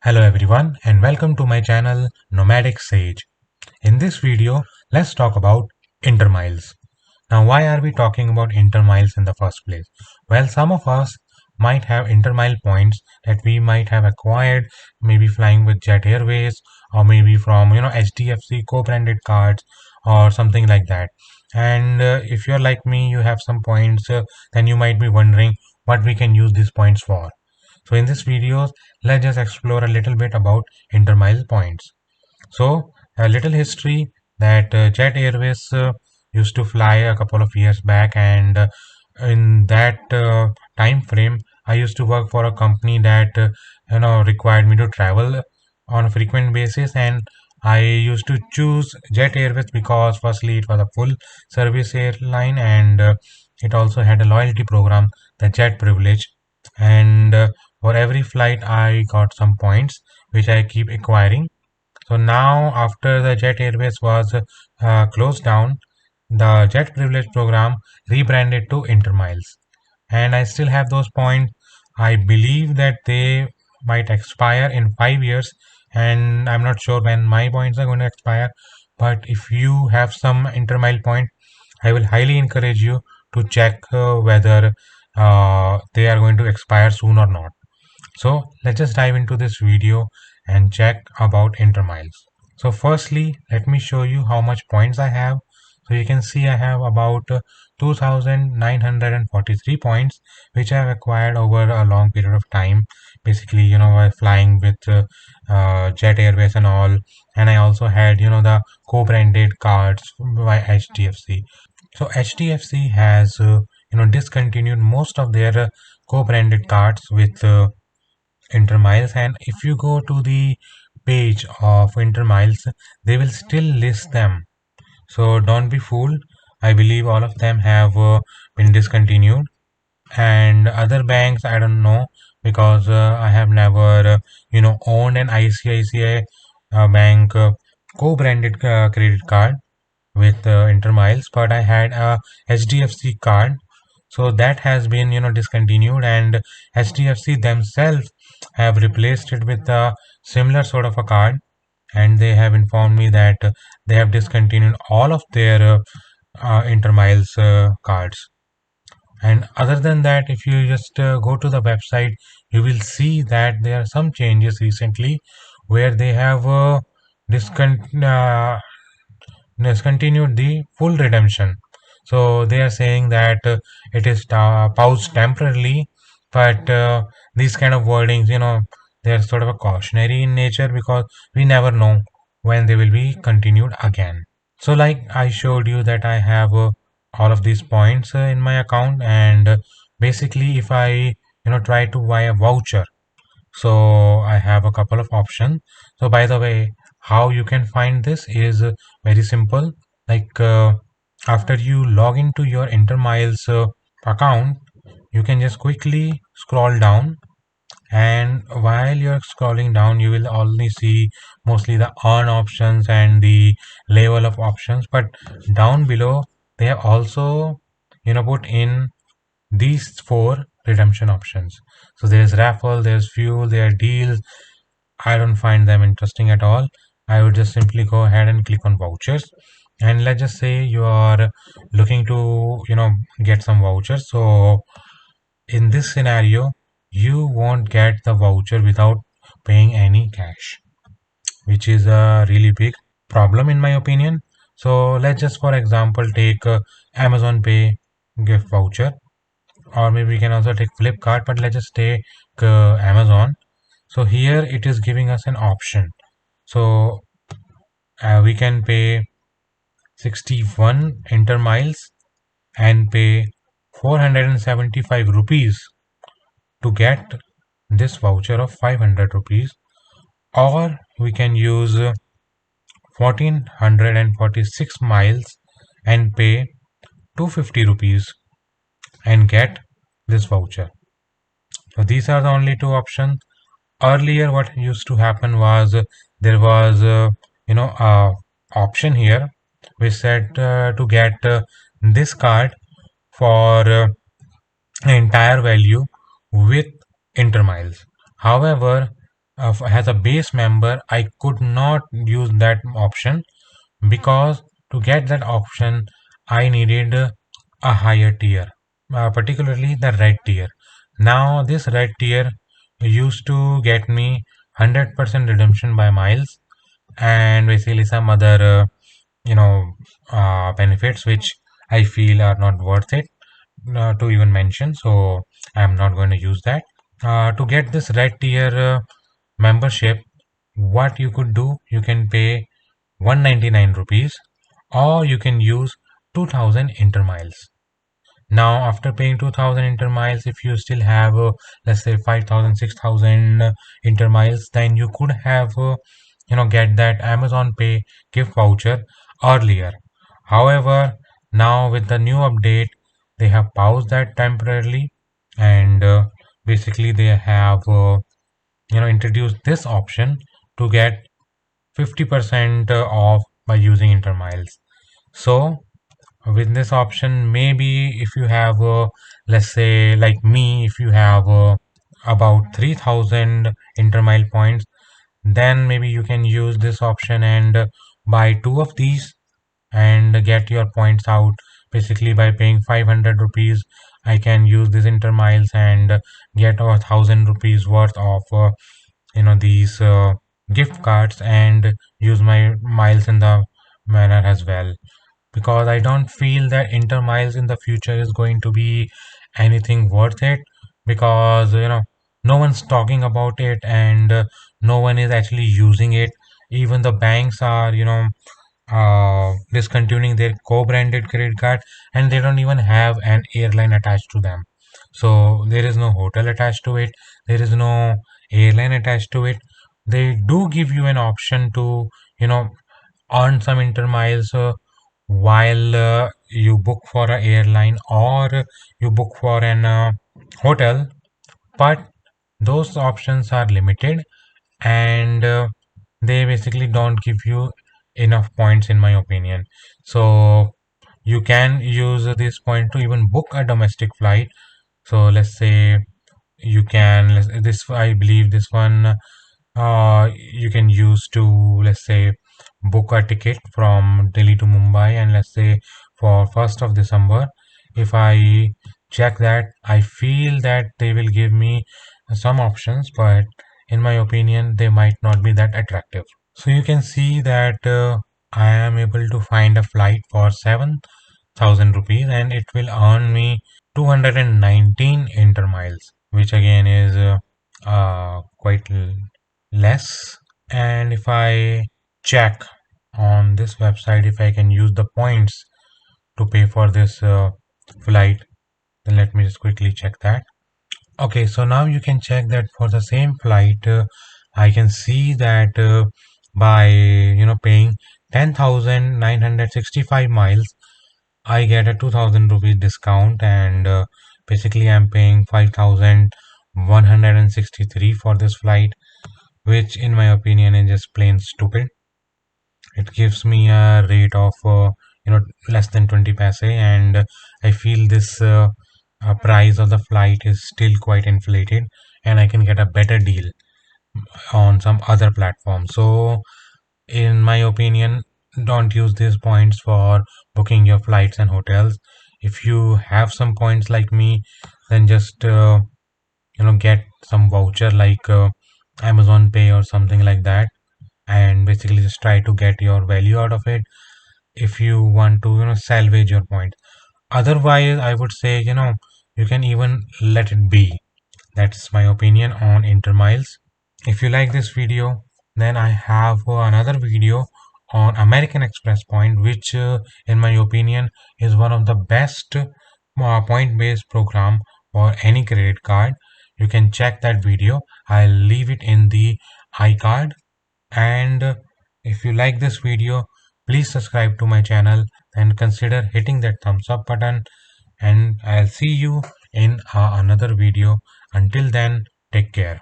Hello everyone and welcome to my channel Nomadic Sage. In this video, let's talk about Intermiles. Now, why are we talking about Intermiles in the first place? Well, some of us might have Intermile points that we might have acquired, maybe flying with Jet Airways or maybe from HDFC co-branded cards or something like that. And if you're like me, you have some points, then you might be wondering what we can use these points for. So in this video, let's just explore a little bit about intermile points. So a little history that Jet Airways used to fly a couple of years back, and in that time frame, I used to work for a company that required me to travel on a frequent basis, and I used to choose Jet Airways because firstly it was a full service airline, and it also had a loyalty program, the Jet Privilege, and for every flight I got some points which I keep acquiring. So now, after the Jet Airways was closed down, the Jet Privilege program rebranded to Intermiles, and I still have those points. I believe that they might expire in 5 years, and I'm not sure when my points are going to expire. But if you have some Intermile point, I will highly encourage you to check whether they are going to expire soon or not. So let's just dive into this video and check about Intermiles. So firstly, let me show you how much points I have. So you can see I have about 2,943 points, which I have acquired over a long period of time. Basically, while flying with Jet Airways and all. And I also had, the co-branded cards by HDFC. So HDFC has, discontinued most of their co-branded cards with Intermiles, and if you go to the page of Intermiles, they will still list them. So don't be fooled. I believe all of them have been discontinued, and other banks I don't know because I have never owned an ICICI bank co-branded credit card with Intermiles, but I had a HDFC card, so that has been discontinued, and HDFC themselves have replaced it with a similar sort of a card, and they have informed me that they have discontinued all of their Intermiles cards. And other than that, if you just go to the website, you will see that there are some changes recently where they have discontinued the full redemption. So they are saying that it is paused temporarily, but these kind of wordings, they are sort of a cautionary in nature because we never know when they will be continued again. So like I showed you that I have all of these points in my account, and basically if I try to buy a voucher, so I have a couple of options. So by the way, how you can find this is very simple. Like after you log into your Intermiles account, you can just quickly scroll down, and while you're scrolling down you will only see mostly the earn options and the level of options, but down below they have also put in these four redemption options. So there's raffle, there's fuel, there are deals. I don't find them interesting at all. I would just simply go ahead and click on vouchers, and let's just say you are looking to get some vouchers. So in this scenario, you won't get the voucher without paying any cash, which is a really big problem in my opinion. So let's just for example take Amazon Pay gift voucher, or maybe we can also take Flipkart, but let's just take Amazon. So here it is giving us an option. So we can pay 61 intermiles and pay 475 rupees to get this voucher of 500 rupees, or we can use 1446 miles and pay 250 rupees and get this voucher. So these are the only two options. Earlier what used to happen was there was a option here which said to get this card for entire value with intermiles. However, as a base member, I could not use that option because to get that option, I needed a higher tier, particularly the red tier. Now, this red tier used to get me 100% redemption by miles and basically some other, you know, benefits which I feel are not worth it to even mention. So, I'm not going to use that. To get this red tier membership, what you could do, you can pay 199 rupees or you can use 2000 intermiles. Now after paying 2000 intermiles, if you still have let's say 5000, 6000 intermiles, then you could have get that Amazon Pay gift voucher earlier. However, now with the new update, they have paused that temporarily, and basically they have introduced this option to get 50% off by using intermiles. So with this option, maybe if you have let's say like me, if you have about 3000 intermile points, then maybe you can use this option and buy two of these and get your points out. Basically by paying 500 rupees, I can use these intermiles and get 1000 rupees worth of these gift cards and use my miles in the manner as well, because I don't feel that Intermiles in the future is going to be anything worth it, because no one's talking about it and no one is actually using it. Even the banks are discontinuing their co-branded credit card, and they don't even have an airline attached to them. So there is no hotel attached to it, there is no airline attached to it. They do give you an option to you know earn some intermiles while you book for an airline or you book for an hotel, but those options are limited, and they basically don't give you enough points in my opinion. So you can use this point to even book a domestic flight. So let's say you can this I believe this one you can use to, let's say, book a ticket from Delhi to Mumbai, and let's say for 1st of December. If I check that, I feel that they will give me some options, but in my opinion, they might not be that attractive. So you can see that I am able to find a flight for 7,000 rupees and it will earn me 219 intermiles, which again is quite less. And if I check on this website if I can use the points to pay for this flight, then let me just quickly check that. Okay, so now you can check that for the same flight, I can see that by paying 10,965 miles, I get a 2000 rupees discount, and basically I'm paying 5,163 for this flight, which in my opinion is just plain stupid. It gives me a rate of less than 20 paise, and I feel this price of the flight is still quite inflated, and I can get a better deal on some other platform. So in my opinion, don't use these points for booking your flights and hotels. If you have some points like me, then just get some voucher like Amazon Pay or something like that, and basically just try to get your value out of it if you want to salvage your point. Otherwise, I would say you can even let it be. That's my opinion on intermiles. If you like this video, then I have another video on American Express Point, which in my opinion is one of the best point based program for any credit card. You can check that video. I'll leave it in the iCard. And if you like this video, please subscribe to my channel and consider hitting that thumbs up button. And I'll see you in another video. Until then, take care.